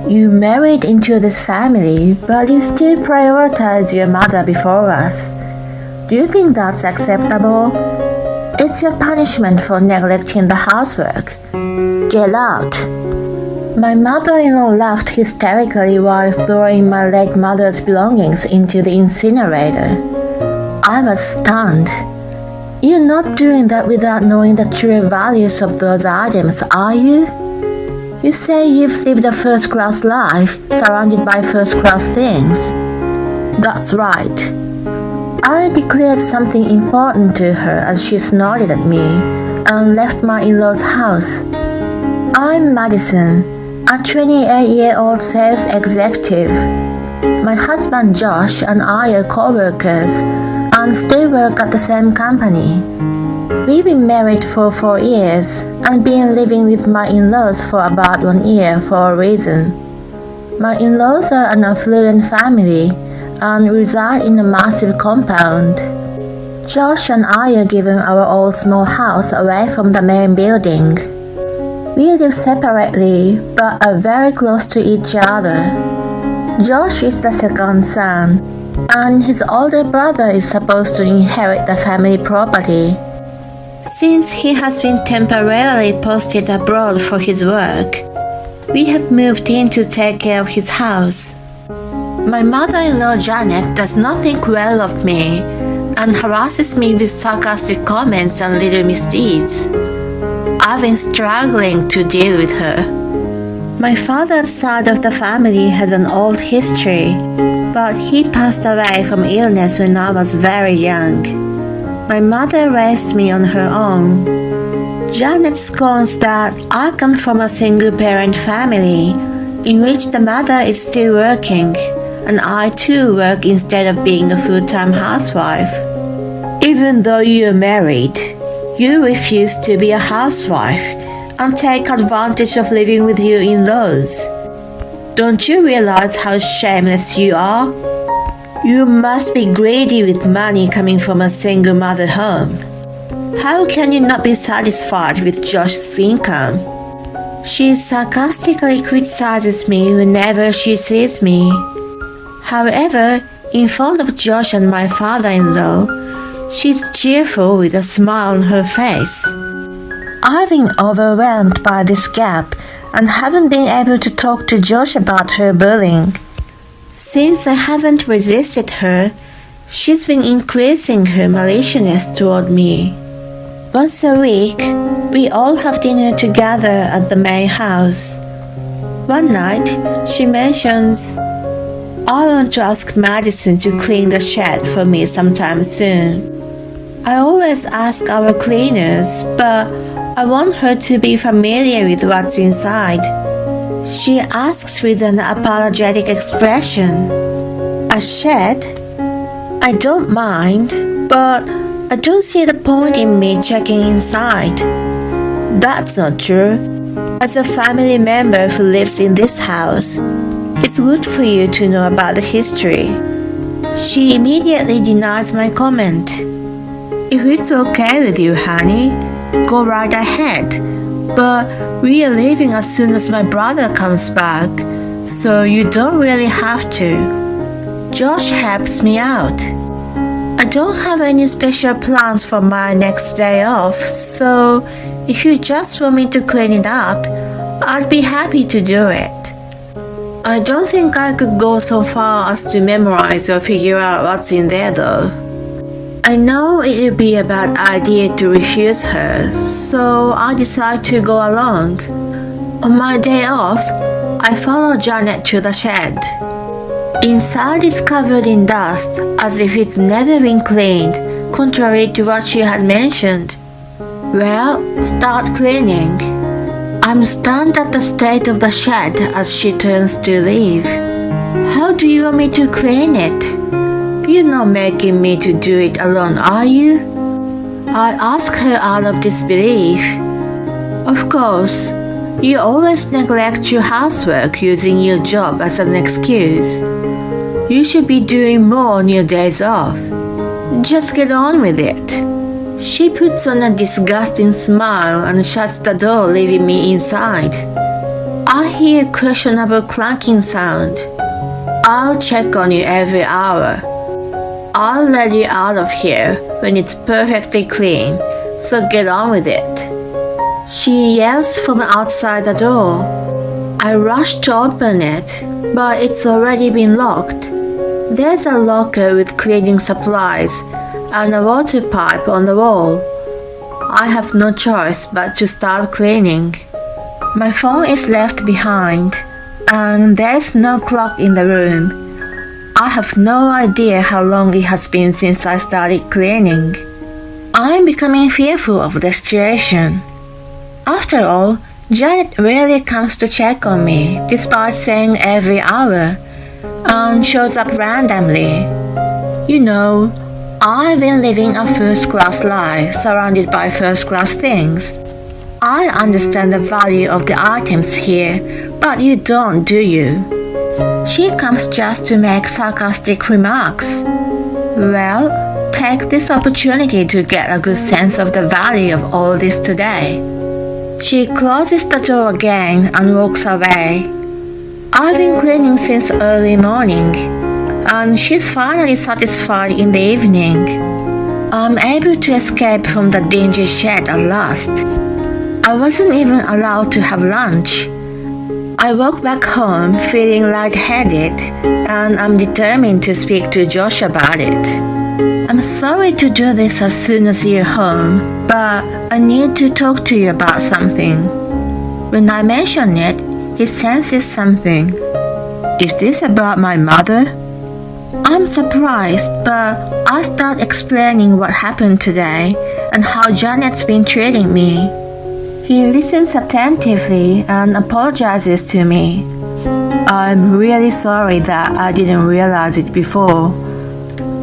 You married into this family, but you still prioritize your mother before us. Do you think that's acceptable? It's your punishment for neglecting the housework. Get out. My mother-in-law laughed hysterically while throwing my late mother's belongings into the incinerator. I was stunned. You're not doing that without knowing the true values of those items, are you? You say you've lived a first-class life, surrounded by first-class things. That's right. I declared something important to her as she snorted at me and left my in-laws' house. I'm Madison, a 28-year-old sales executive. My husband Josh and I are co-workers and still work at the same company. We've been married for 4 years and been living with my in-laws for about 1 year for a reason. My in-laws are an affluent family and reside in a massive compound. Josh and I are giving our old small house away from the main building. We live separately but are very close to each other. Josh is the second son, and his older brother is supposed to inherit the family property. Since he has been temporarily posted abroad for his work, we have moved in to take care of his house. My mother-in-law Janet does not think well of me and harasses me with sarcastic comments and little misdeeds. I've been struggling to deal with her. My father's side of the family has an old history, but he passed away from illness when I was very young. My mother raised me on her own. Janet scorns that I come from a single-parent family in which the mother is still working, and I too work instead of being a full-time housewife. Even though you're married, you refuse to be a housewife and take advantage of living with your in-laws. Don't you realize how shameless you are? You must be greedy with money coming from a single mother home. How can you not be satisfied with Josh's income? She sarcastically criticizes me whenever she sees me. However, in front of Josh and my father-in-law, she's cheerful with a smile on her face. I've been overwhelmed by this gap and haven't been able to talk to Josh about her bullying. Since I haven't resisted her, she's been increasing her maliciousness toward me. Once a week, we all have dinner together at the main house. One night, she mentions, I want to ask Madison to clean the shed for me sometime soon. I always ask our cleaners, but I want her to be familiar with what's inside. She asks with an apologetic expression. A shed? I don't mind, but I don't see the point in me checking inside. That's not true. As a family member who lives in this house, it's good for you to know about the history. She immediately denies my comment. If it's okay with you, honey, go right ahead. But we are leaving as soon as my brother comes back, so you don't really have to. Josh helps me out. I don't have any special plans for my next day off, so if you just want me to clean it up, I'd be happy to do it. I don't think I could go so far as to memorize or figure out what's in there though. I know it would be a bad idea to refuse her, so I decide to go along. On my day off, I follow Janet to the shed. Inside is covered in dust as if it's never been cleaned, contrary to what she had mentioned. Well, start cleaning. I'm stunned at the state of the shed as she turns to leave. How do you want me to clean it? You're not making me to do it alone, are you? I ask her out of disbelief. Of course, you always neglect your housework using your job as an excuse. You should be doing more on your days off. Just get on with it. She puts on a disgusting smile and shuts the door, leaving me inside. I hear questionable clanking sound. I'll check on you every hour. I'll let you out of here when it's perfectly clean, so get on with it. She yells from outside the door. I rush to open it, but it's already been locked. There's a locker with cleaning supplies and a water pipe on the wall. I have no choice but to start cleaning. My phone is left behind, and there's no clock in the room. I have no idea how long it has been since I started cleaning. I'm becoming fearful of the situation. After all, Janet rarely comes to check on me, despite saying every hour, and shows up randomly. You know, I've been living a first-class life surrounded by first-class things. I understand the value of the items here, but you don't, do you? She comes just to make sarcastic remarks. Well, take this opportunity to get a good sense of the value of all this today. She closes the door again and walks away. I've been cleaning since early morning, and she's finally satisfied in the evening. I'm able to escape from the dingy shed at last. I wasn't even allowed to have lunch. I walk back home feeling lightheaded, and I'm determined to speak to Josh about it. I'm sorry to do this as soon as you're home, but I need to talk to you about something. When I mention it, he senses something. Is this about my mother? I'm surprised, but I start explaining what happened today and how Janet's been treating me. He listens attentively and apologizes to me. I'm really sorry that I didn't realize it before.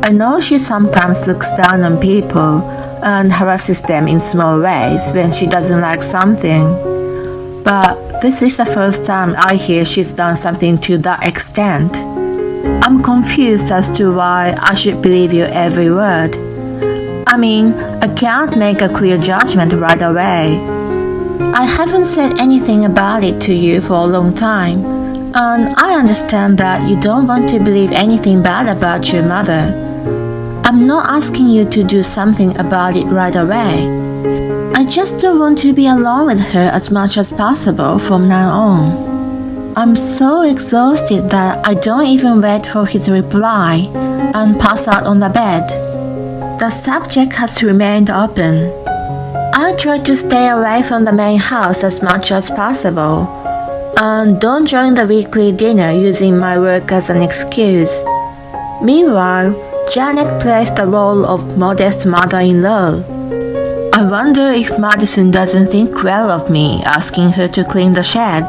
I know she sometimes looks down on people and harasses them in small ways when she doesn't like something. But this is the first time I hear she's done something to that extent. I'm confused as to why I should believe your every word. I mean, I can't make a clear judgment right away. I haven't said anything about it to you for a long time, and I understand that you don't want to believe anything bad about your mother. I'm not asking you to do something about it right away. I just don't want to be alone with her as much as possible from now on. I'm so exhausted that I don't even wait for his reply and pass out on the bed. The subject has remained open. I try to stay away from the main house as much as possible and don't join the weekly dinner using my work as an excuse. Meanwhile, Janet plays the role of modest mother-in-law. I wonder if Madison doesn't think well of me asking her to clean the shed.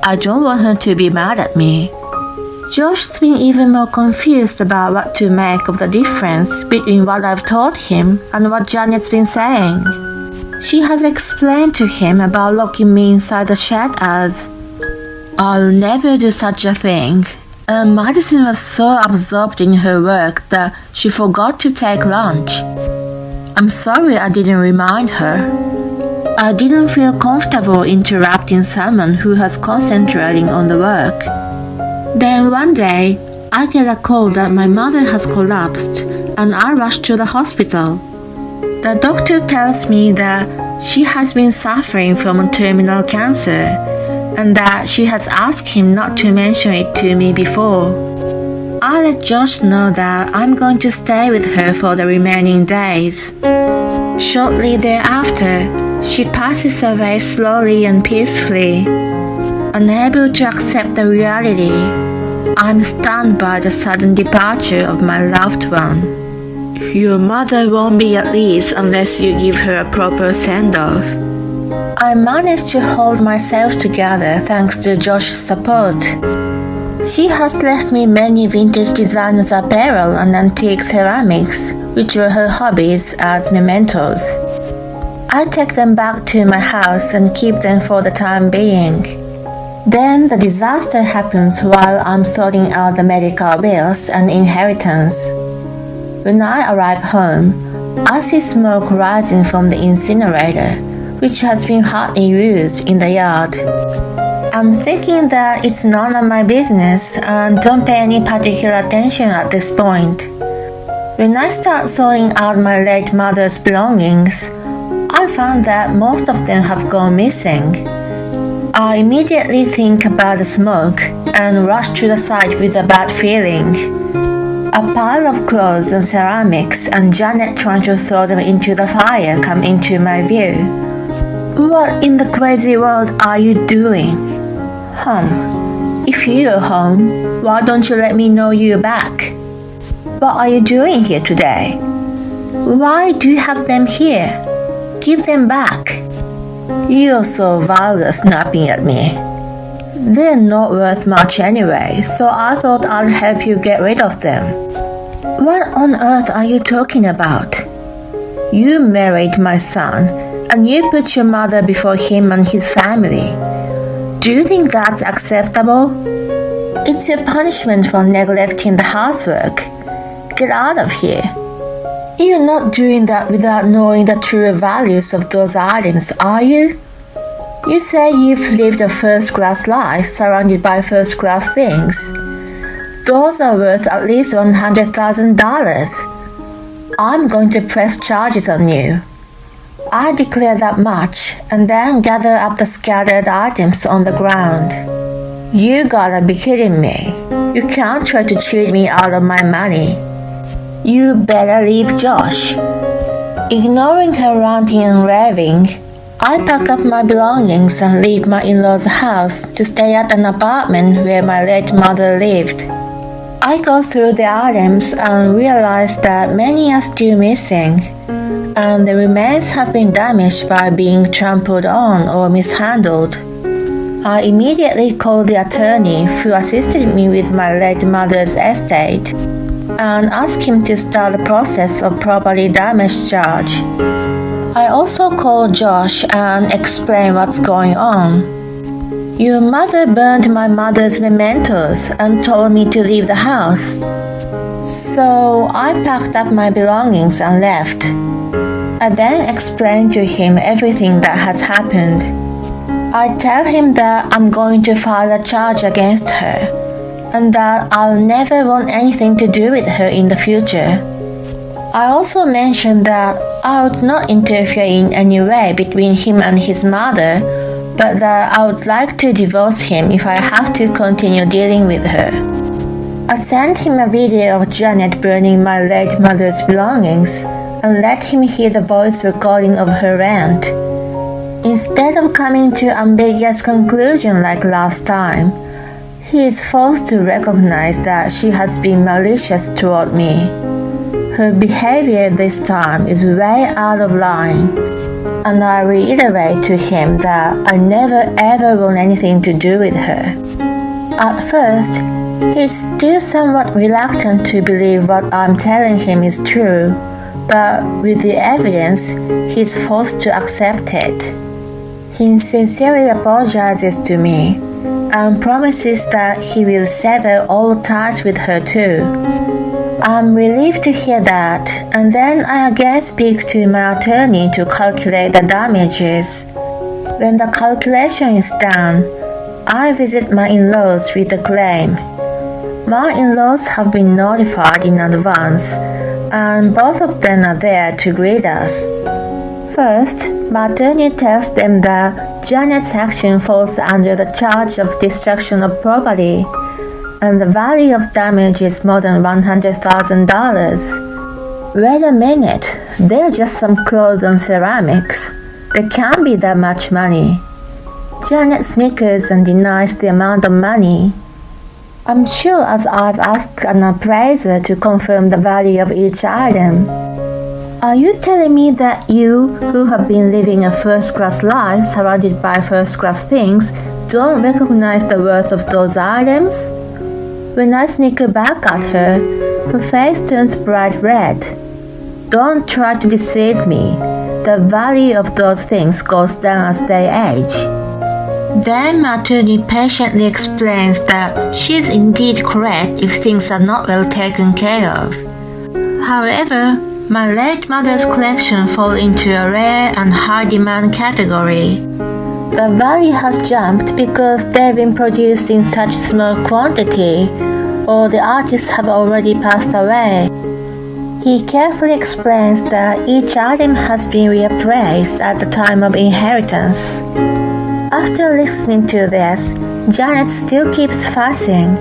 I don't want her to be mad at me. Josh's been even more confused about what to make of the difference between what I've told him and what Janet's been saying. She has explained to him about locking me inside the shed as, "I'll never do such a thing." And Madison was so absorbed in her work that she forgot to take lunch. I'm sorry I didn't remind her. I didn't feel comfortable interrupting someone who was concentrating on the work. Then one day, I get a call that my mother has collapsed, and I rush to the hospital. The doctor tells me that she has been suffering from terminal cancer, and that she has asked him not to mention it to me before. I let Josh know that I'm going to stay with her for the remaining days. Shortly thereafter, she passes away slowly and peacefully. Unable to accept the reality, I'm stunned by the sudden departure of my loved one. Your mother won't be at ease unless you give her a proper send-off. I managed to hold myself together thanks to Josh's support. She has left me many vintage designers apparel and antique ceramics, which were her hobbies, as mementos. I take them back to my house and keep them for the time being. Then the disaster happens while I'm sorting out the medical bills and inheritance. When I arrive home, I see smoke rising from the incinerator, which has been hardly used in the yard. I'm thinking that it's none of my business and don't pay any particular attention at this point. When I start sorting out my late mother's belongings, I found that most of them have gone missing. I immediately think about the smoke and rush to the site with a bad feeling. A pile of clothes and ceramics and Janet trying to throw them into the fire come into my view. What in the crazy world are you doing? If you're home, why don't you let me know you're back? What are you doing here today? Why do you have them here? Give them back. You're so vulgar, snapping at me. They're not worth much anyway, so I thought I'd help you get rid of them. What on earth are you talking about? You married my son, and you put your mother before him and his family. Do you think that's acceptable? It's your punishment for neglecting the housework. Get out of here. You're not doing that without knowing the true values of those items, are you? You say you've lived a first-class life surrounded by first-class things. Those are worth at least $100,000. I'm going to press charges on you. I declare that much and then gather up the scattered items on the ground. You gotta be kidding me. You can't try to cheat me out of my money. You better leave Josh. Ignoring her ranting and raving, I pack up my belongings and leave my in-laws' house to stay at an apartment where my late mother lived. I go through the items and realize that many are still missing, and the remains have been damaged by being trampled on or mishandled. I immediately called the attorney who assisted me with my late mother's estate and asked him to start the process of property damage charge. I also called Josh and explained what's going on. Your mother burned my mother's mementos and told me to leave the house. So I packed up my belongings and left. I then explained to him everything that has happened. I tell him that I'm going to file a charge against her and that I'll never want anything to do with her in the future. I also mentioned that I would not interfere in any way between him and his mother, but that I would like to divorce him if I have to continue dealing with her. I sent him a video of Janet burning my late mother's belongings and let him hear the voice recording of her rant. Instead of coming to an ambiguous conclusion like last time, he is forced to recognize that she has been malicious toward me. Her behavior this time is way out of line, and I reiterate to him that I never ever want anything to do with her. At first, he's still somewhat reluctant to believe what I'm telling him is true, but with the evidence, he's forced to accept it. He sincerely apologizes to me and promises that he will sever all ties with her too. I'm relieved to hear that, and then I again speak to my attorney to calculate the damages. When the calculation is done, I visit my in-laws with the claim. My in-laws have been notified in advance, and both of them are there to greet us. First, my attorney tells them that Janet's action falls under the charge of destruction of property, and the value of damage is more than $100,000. Wait a minute, they're just some clothes and ceramics. There can't be that much money. Janet snickers and denies the amount of money. I'm sure as I've asked an appraiser to confirm the value of each item. Are you telling me that you, who have been living a first-class life surrounded by first-class things, don't recognize the worth of those items? When I snicker back at her, her face turns bright red. Don't try to deceive me. The value of those things goes down as they age. Then my attorney patiently explains that she is indeed correct if things are not well taken care of. However, my late mother's collection falls into a rare and high-demand category. the value has jumped because they've been produced in such small quantity, or the artists have already passed away. He carefully explains that each item has been reappraised at the time of inheritance. After listening to this, Janet still keeps fussing.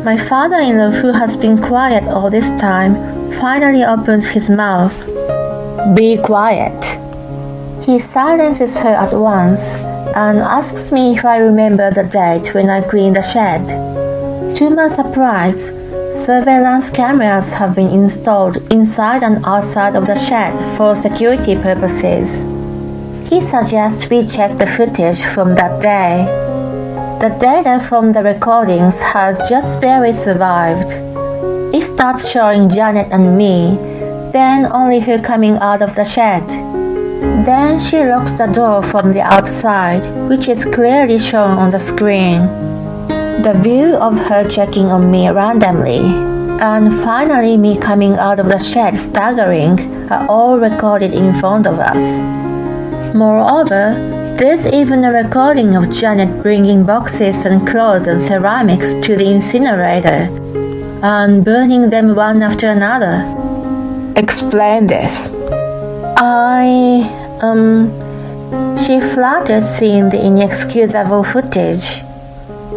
My father-in-law, who has been quiet all this time, finally opens his mouth. "Be quiet." He silences her at once and asks me if I remember the date when I cleaned the shed. To my surprise, surveillance cameras have been installed inside and outside of the shed for security purposes. He suggests we check the footage from that day. The data from the recordings has just barely survived. It starts showing Janet and me, then only her coming out of the shed. Then she locks the door from the outside, which is clearly shown on the screen. The view of her checking on me randomly, and finally me coming out of the shed staggering, are all recorded in front of us. Moreover, there's even a recording of Janet bringing boxes and clothes and ceramics to the incinerator and burning them one after another. Explain this. She fluttered seeing the inexcusable footage.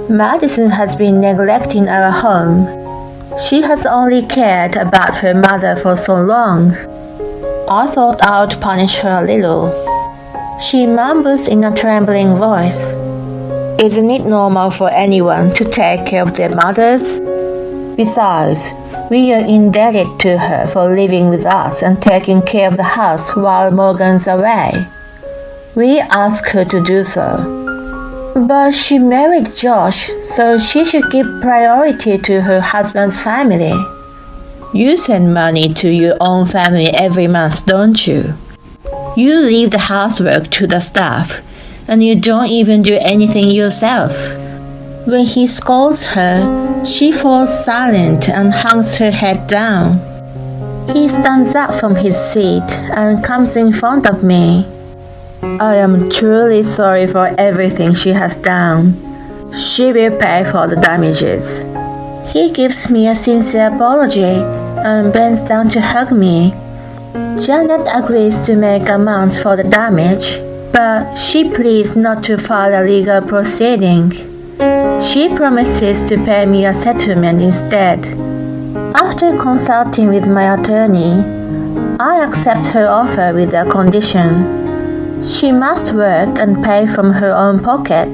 Madison has been neglecting our home. She has only cared about her mother for so long. I thought I would punish her a little. She mumbles in a trembling voice. Isn't it normal for anyone to take care of their mothers? Besides, we are indebted to her for living with us and taking care of the house while Morgan's away. We ask her to do so. But she married Josh, so she should give priority to her husband's family. You send money to your own family every month, don't you? You leave the housework to the staff, and you don't even do anything yourself. When he scolds her, she falls silent and hangs her head down. He stands up from his seat and comes in front of me. I am truly sorry for everything she has done. She will pay for the damages. He gives me a sincere apology and bends down to hug me. Janet agrees to make amends for the damage, but she pleads not to file a legal proceeding. She promises to pay me a settlement instead. After consulting with my attorney, I accept her offer with a condition. She must work and pay from her own pocket.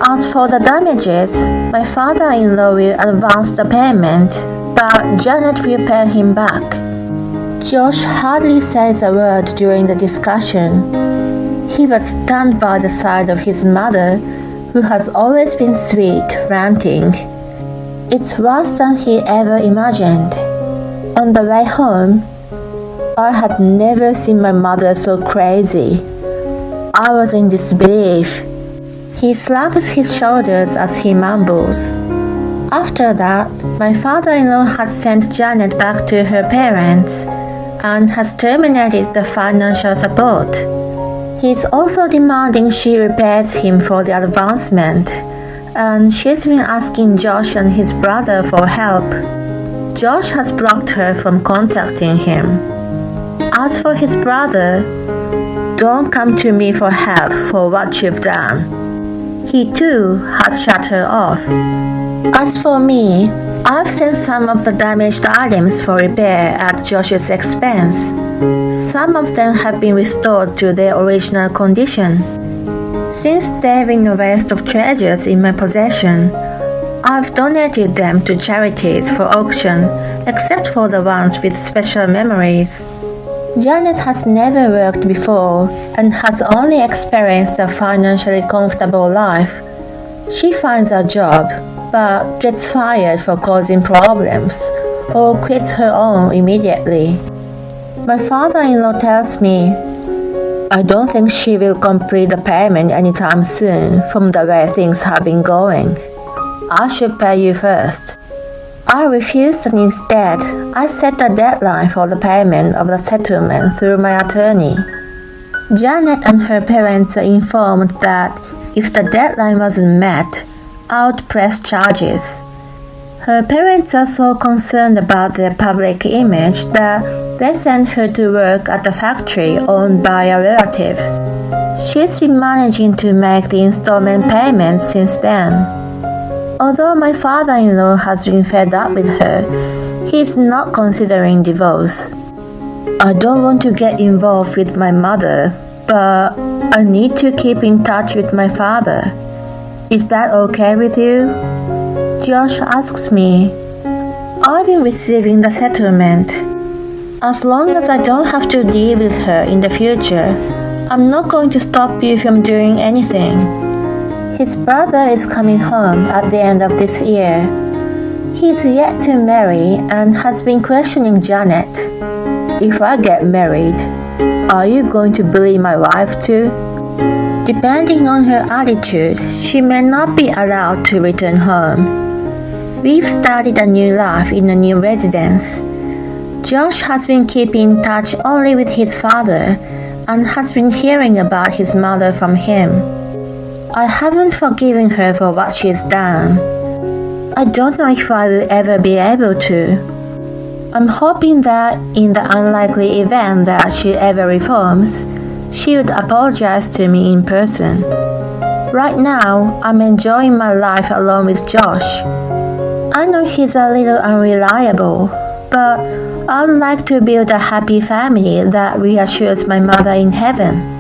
As for the damages, my father-in-law will advance the payment, but Janet will pay him back. Josh hardly says a word during the discussion. He was stunned by the sight of his mother, who has always been sweet, ranting. It's worse than he ever imagined. On the way home, I had never seen my mother so crazy. I was in disbelief. He slaps his shoulders as he mumbles. After that, my father-in-law had sent Janet back to her parents and has terminated the financial support. He's also demanding she repays him for the advancement, and she's been asking Josh and his brother for help. Josh has blocked her from contacting him. As for his brother, don't come to me for help for what you've done. He too has shut her off. As for me, I've sent some of the damaged items for repair at Josh's expense. Some of them have been restored to their original condition. Since they've been a waste of treasures in my possession, I've donated them to charities for auction, except for the ones with special memories. Janet has never worked before and has only experienced a financially comfortable life. She finds a job, but gets fired for causing problems, or quits her own immediately. My father-in-law tells me, I don't think she will complete the payment anytime soon from the way things have been going. I should pay you first. I refused, and instead, I set a deadline for the payment of the settlement through my attorney. Janet and her parents are informed that if the deadline wasn't met, I would press charges. Her parents are so concerned about their public image that they sent her to work at a factory owned by a relative. She's been managing to make the installment payments since then. Although my father-in-law has been fed up with her, he's not considering divorce. I don't want to get involved with my mother, but I need to keep in touch with my father. Is that okay with you? Josh asks me. I've been receiving the settlement. As long as I don't have to deal with her in the future, I'm not going to stop you from doing anything. His brother is coming home at the end of this year. He's yet to marry and has been questioning Janet. If I get married, are you going to bully my wife too? Depending on her attitude, she may not be allowed to return home. We've started a new life in a new residence. Josh has been keeping in touch only with his father and has been hearing about his mother from him. I haven't forgiven her for what she's done. I don't know if I will ever be able to. I'm hoping that in the unlikely event that she ever reforms, she would apologize to me in person. Right now, I'm enjoying my life alone with Josh. I know he's a little unreliable, but I would like to build a happy family that reassures my mother in heaven.